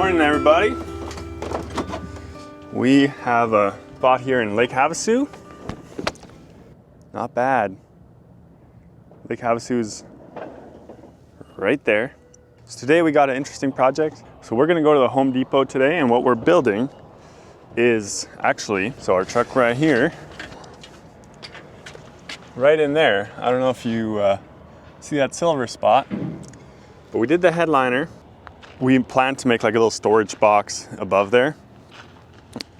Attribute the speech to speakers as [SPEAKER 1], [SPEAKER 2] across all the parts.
[SPEAKER 1] morning, everybody. We have a spot here in Lake Havasu. Not bad. Lake Havasu's right there. So today we got an interesting project. So we're gonna go to the Home Depot today, and what we're building is actually, so our truck right here, right in there. I don't know if you see that silver spot, but we did the headliner. We planned to make like a little storage box above there.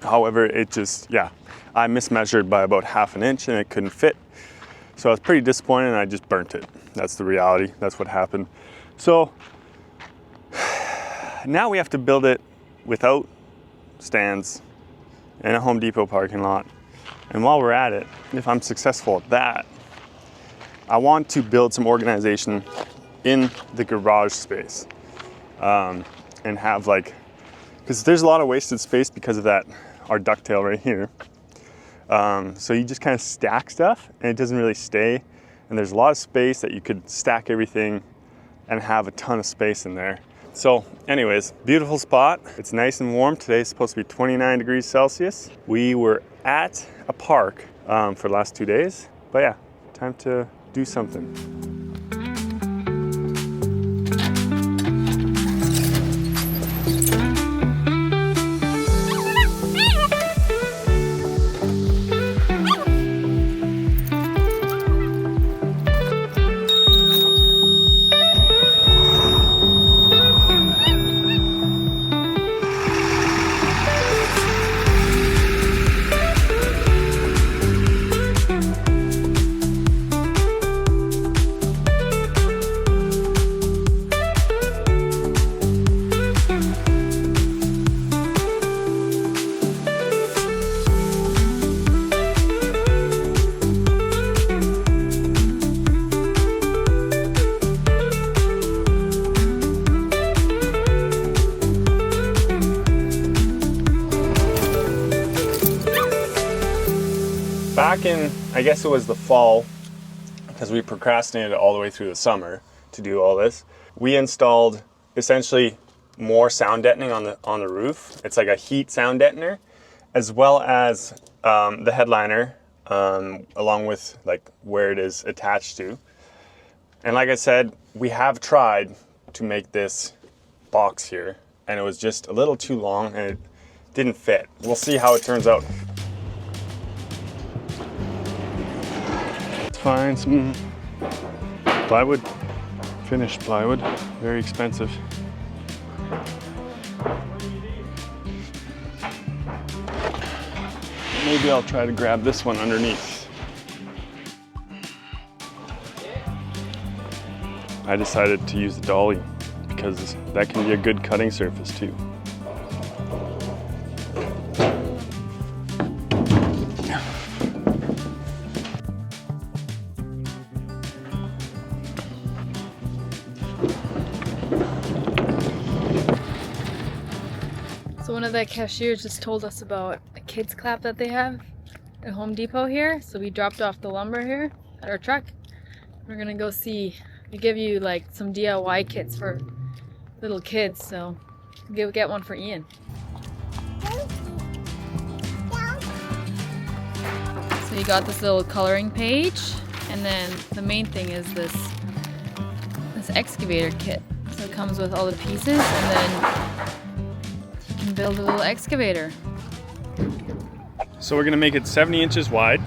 [SPEAKER 1] However, it just, I mismeasured by about ½ an inch and it couldn't fit. So I was pretty disappointed and I just burnt it. That's the reality, that's what happened. So now we have to build it without stands in a Home Depot parking lot. And while we're at it, if I'm successful at that, I want to build some organization in the garage space. And have like, because there's a lot of wasted space because of that, our ducktail right here. So you just kind of stack stuff and it doesn't really stay. And there's a lot of space that you could stack everything and have a ton of space in there. So anyways, beautiful spot. It's nice and warm. Today's supposed to be 29 degrees Celsius. We were at a park for the last 2 days, but yeah, time to do something. Back in, I guess it was the fall, because we procrastinated all the way through the summer to do all this, we installed essentially more sound deadening on the roof. It's like a heat sound deadener, as well as the headliner, along with like where it is attached to. And like I said, we have tried to make this box here, and it was just a little too long and it didn't fit. We'll see how it turns out. Find some plywood, finished plywood, very expensive. Maybe I'll try to grab this one underneath. I decided to use the dolly because that can be a good cutting surface too.
[SPEAKER 2] So one of the cashiers just told us about a kids clap that they have at Home Depot here. So we dropped off the lumber here at our truck. We're gonna go see. They give you like some DIY kits for little kids, so we'll get one for Ian. So you got this little coloring page, and then the main thing is this excavator kit. So it comes with all the pieces, and then build a little excavator.
[SPEAKER 1] So we're gonna make it 70 inches wide,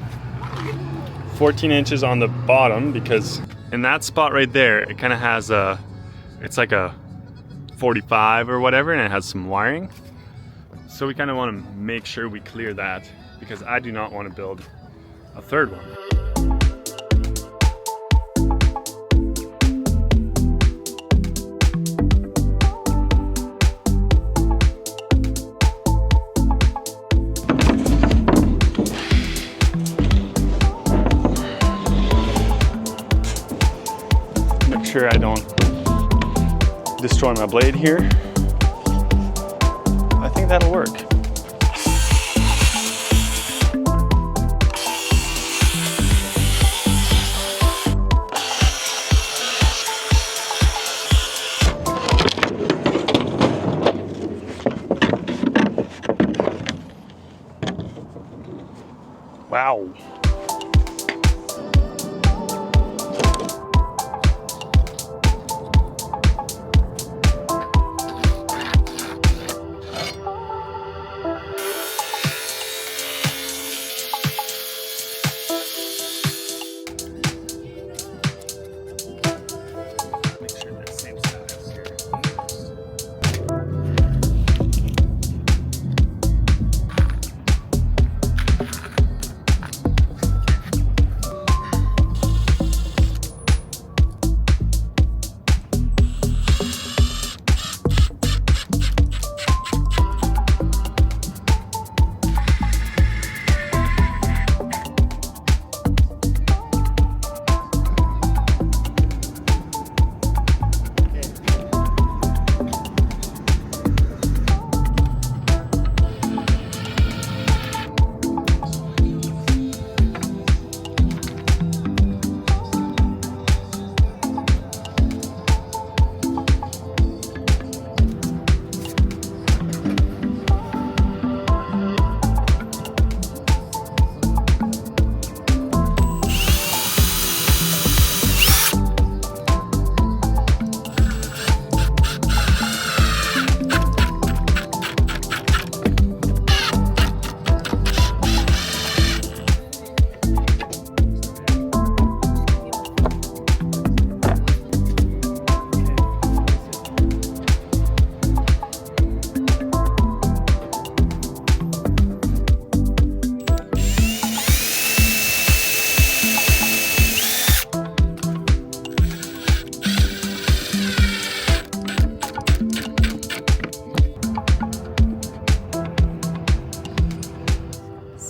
[SPEAKER 1] 14 inches on the bottom, because in that spot right there, it kind of has it's like a 45 or whatever, and it has some wiring. So we kind of want to make sure we clear that, because I do not want to build a third one. Sure I don't destroy my blade here. I think that'll work. Wow.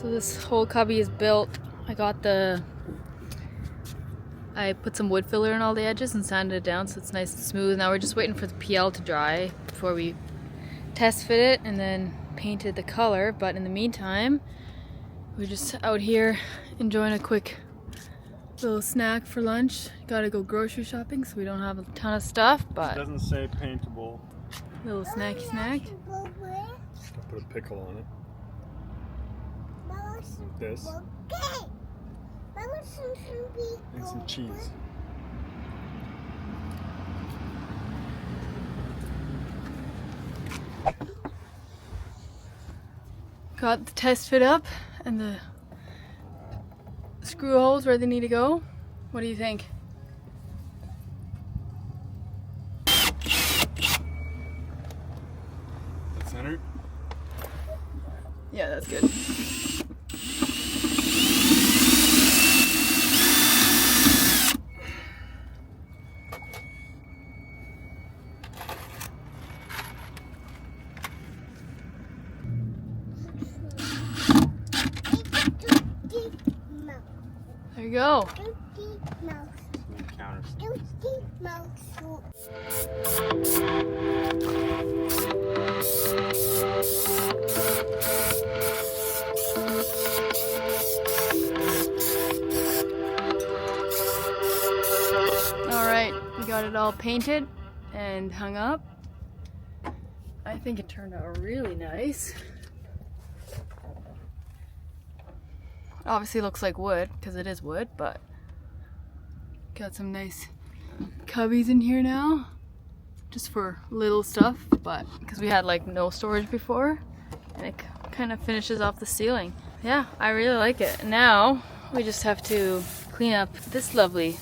[SPEAKER 2] This whole cubby is built. I put some wood filler in all the edges and sanded it down so it's nice and smooth. Now we're just waiting for the PL to dry before we test fit it and then painted the color. But in the meantime, we're just out here enjoying a quick little snack for lunch. Gotta go grocery shopping so we don't have a ton of stuff, but
[SPEAKER 1] It doesn't say paintable.
[SPEAKER 2] little snacky snack.
[SPEAKER 1] I'll put a pickle on it. Like this. And some cheese.
[SPEAKER 2] Got the test fit up and the screw holes where they need to go. What do you think?
[SPEAKER 1] Center?
[SPEAKER 2] Yeah, that's good. There you go. Alright, we got it all painted and hung up. I think it turned out really nice. Obviously looks like wood because it is wood, but got some nice cubbies in here now just for little stuff, but because we had like no storage before, and it kind of finishes off the ceiling. Yeah, I really like it. Now we just have to clean up this lovely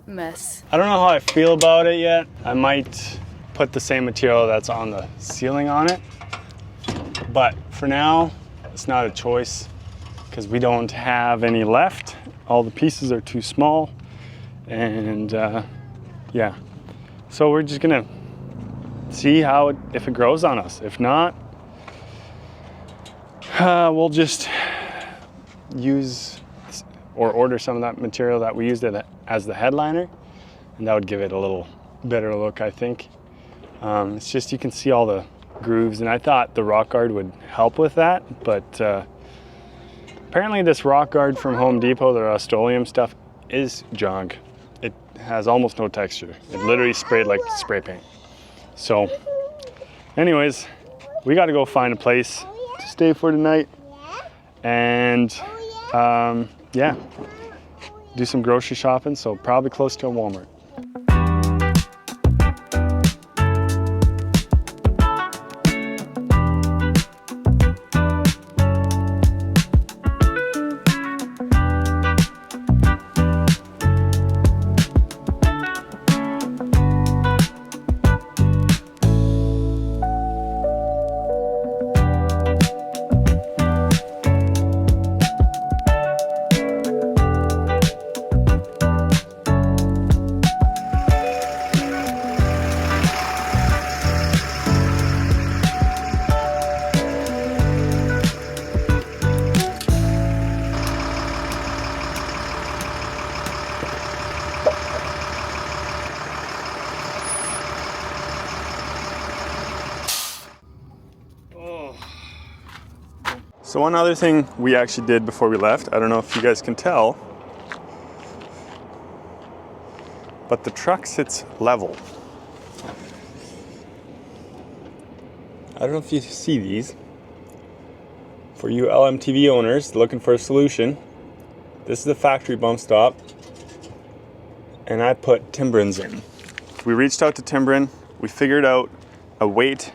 [SPEAKER 2] mess.
[SPEAKER 1] I don't know how I feel about it yet. I might put the same material that's on the ceiling on it, but for now it's not a choice because we don't have any left. All the pieces are too small, and yeah, so we're just gonna see how if it grows on us. If not, we'll just use or order some of that material that we used as the headliner, and that would give it a little better look, I think. It's just you can see all the grooves, and I thought the rock guard would help with that, but apparently this rock guard from Home Depot, the Rust-Oleum stuff, is junk. It has almost no texture. It literally sprayed like spray paint. So anyways, we got to go find a place to stay for tonight, and Yeah, do some grocery shopping, so probably close to a Walmart. So one other thing we actually did before we left, I don't know if you guys can tell, but the truck sits level. I don't know if you see these. For you LMTV owners looking for a solution, this is the factory bump stop, and I put Timbrins in. We reached out to Timbrin, we figured out a weight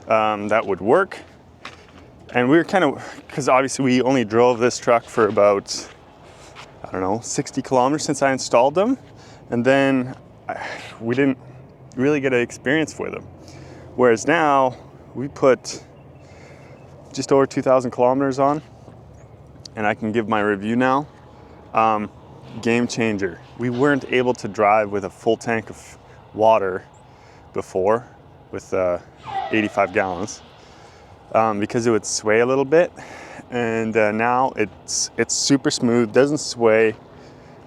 [SPEAKER 1] that would work. And we were kind of, because obviously we only drove this truck for about, I don't know, 60 kilometers since I installed them. And then we didn't really get an experience with them. Whereas now we put just over 2,000 kilometers on, and I can give my review now. Game changer. We weren't able to drive with a full tank of water before with 85 gallons. Because it would sway a little bit, and now it's super smooth, doesn't sway,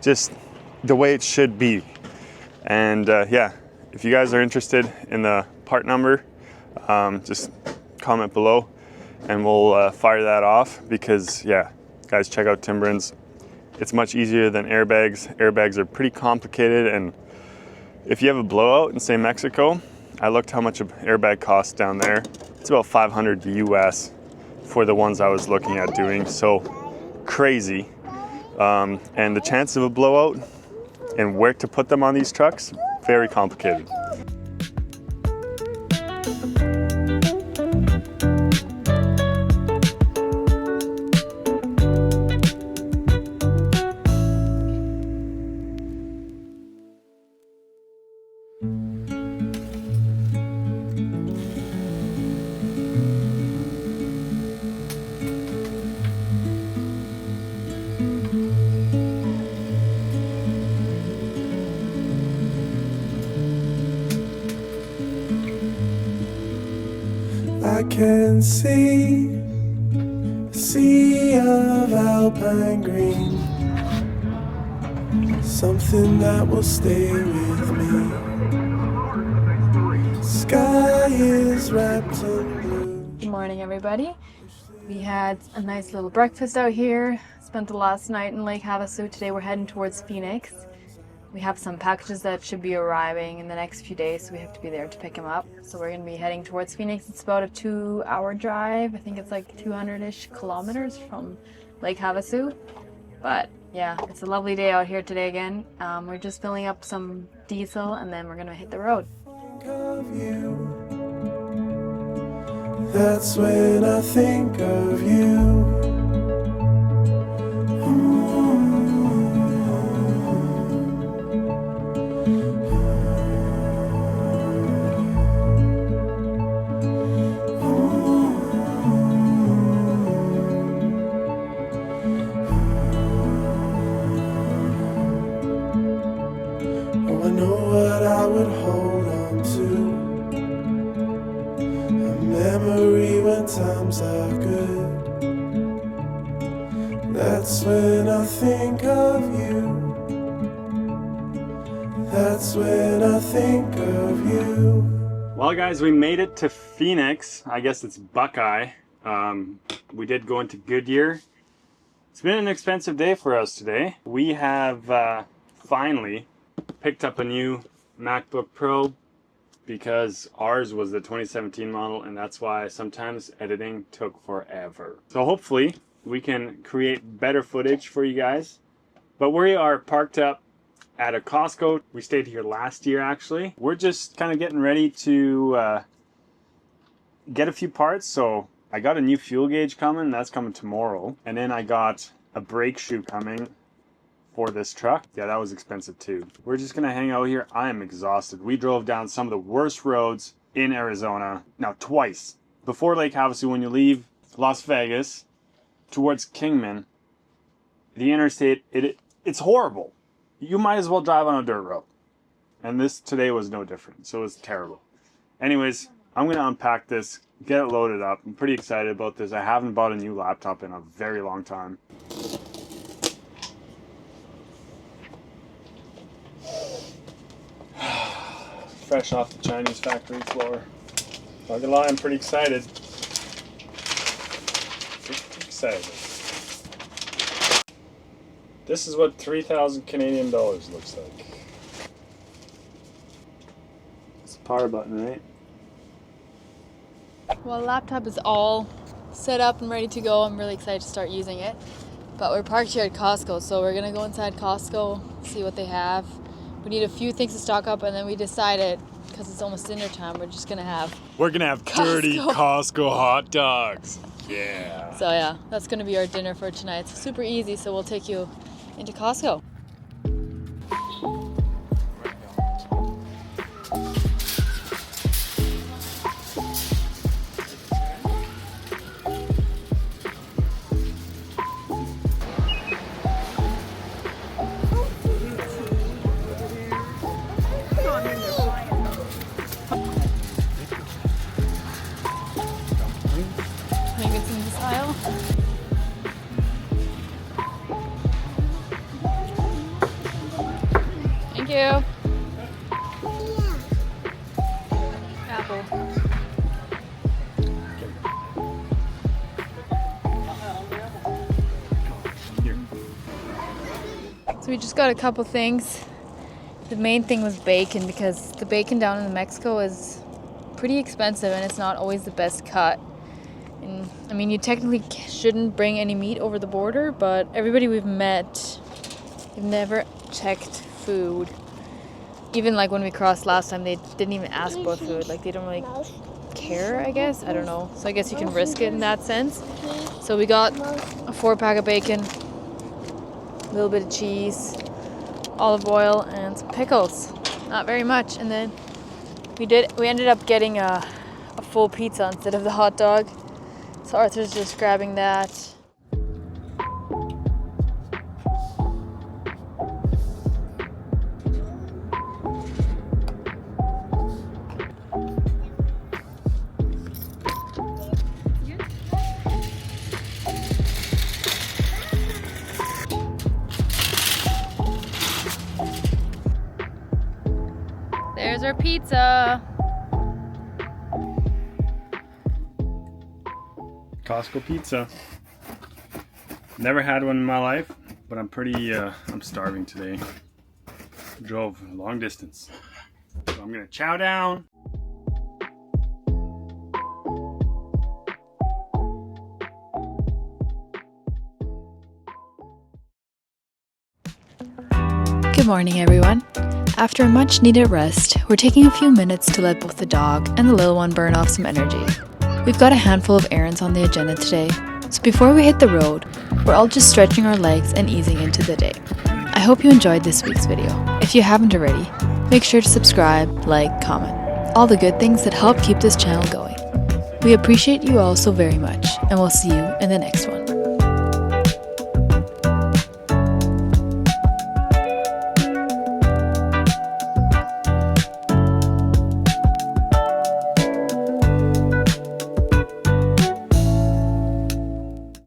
[SPEAKER 1] just the way it should be. And yeah, if you guys are interested in the part number, just comment below and we'll fire that off, because yeah, guys, check out Timbrins. It's much easier than airbags. Airbags are pretty complicated, and if you have a blowout in, say, Mexico, I looked how much an airbag costs down there. It's about $500 US for the ones I was looking at doing, so crazy. And the chance of a blowout and where to put them on these trucks, very complicated.
[SPEAKER 3] I can see a sea of alpine green, something that will stay with me. Sky is wrapped in blue.
[SPEAKER 2] Good morning, everybody. We had a nice little breakfast out here. Spent the last night in Lake Havasu. Today we're heading towards Phoenix. We have some packages that should be arriving in the next few days, so we have to be there to pick them up. So we're going to be heading towards Phoenix. It's about a 2-hour drive. I think it's like 200-ish kilometers from Lake Havasu. But yeah, it's a lovely day out here today again. We're just filling up some diesel and then we're going to hit the road.
[SPEAKER 3] Of you. That's when I think of you. Oh, I know what I would hold on to. A memory when times are good. That's when I think of you. That's when I think of you.
[SPEAKER 1] Well, guys, we made it to Phoenix. I guess it's Buckeye. We did go into Goodyear. It's been an expensive day for us today. We have finally picked up a new MacBook Pro because ours was the 2017 model, and that's why sometimes editing took forever. So hopefully we can create better footage for you guys. But we are parked up at a Costco. We stayed here last year, actually. We're just kind of getting ready to get a few parts. So I got a new fuel gauge coming. That's coming tomorrow. And then I got a brake shoe coming for this truck. Yeah, that was expensive too. We're just gonna hang out here. I am exhausted. We drove down some of the worst roads in Arizona. Now twice. Before Lake Havasu, when you leave Las Vegas towards Kingman, the interstate, it's horrible. You might as well drive on a dirt road. And this today was no different. So it's terrible. Anyways, I'm gonna unpack this, get it loaded up. I'm pretty excited about this. I haven't bought a new laptop in a very long time. Fresh off the Chinese factory floor. Not gonna lie, I'm pretty excited. Pretty excited. This is what 3,000 Canadian dollars looks like. It's the power button, right?
[SPEAKER 2] Well, the laptop is all set up and ready to go. I'm really excited to start using it. But we're parked here at Costco, so we're gonna go inside Costco, see what they have. We need a few things to stock up, and then we decided, because it's almost dinner time, we're gonna have
[SPEAKER 1] dirty Costco hot dogs. Yeah.
[SPEAKER 2] So yeah, that's gonna be our dinner for tonight. It's super easy, so we'll take you into Costco. Maybe it's in this aisle. Thank you. Apple.
[SPEAKER 1] Here.
[SPEAKER 2] So we just got a couple things. The main thing was bacon, because the bacon down in Mexico is pretty expensive and it's not always the best cut. And I mean, you technically shouldn't bring any meat over the border, but everybody we've met, they've never checked food. Even like when we crossed last time, they didn't even ask about food. Like they don't really care, I guess. I don't know. So I guess you can risk it in that sense. So we got a 4-pack of bacon, a little bit of cheese, olive oil, and some pickles. Not very much. And then we ended up getting a full pizza instead of the hot dog. So Arthur's just grabbing that. There's our pizza.
[SPEAKER 1] Costco pizza. Never had one in my life, but I'm I'm starving today. Drove long distance. So I'm gonna chow down.
[SPEAKER 4] Good morning, everyone. After a much needed rest, we're taking a few minutes to let both the dog and the little one burn off some energy. We've got a handful of errands on the agenda today, so before we hit the road, we're all just stretching our legs and easing into the day. I hope you enjoyed this week's video. If you haven't already, make sure to subscribe, like, comment, all the good things that help keep this channel going. We appreciate you all so very much, and we'll see you in the next one.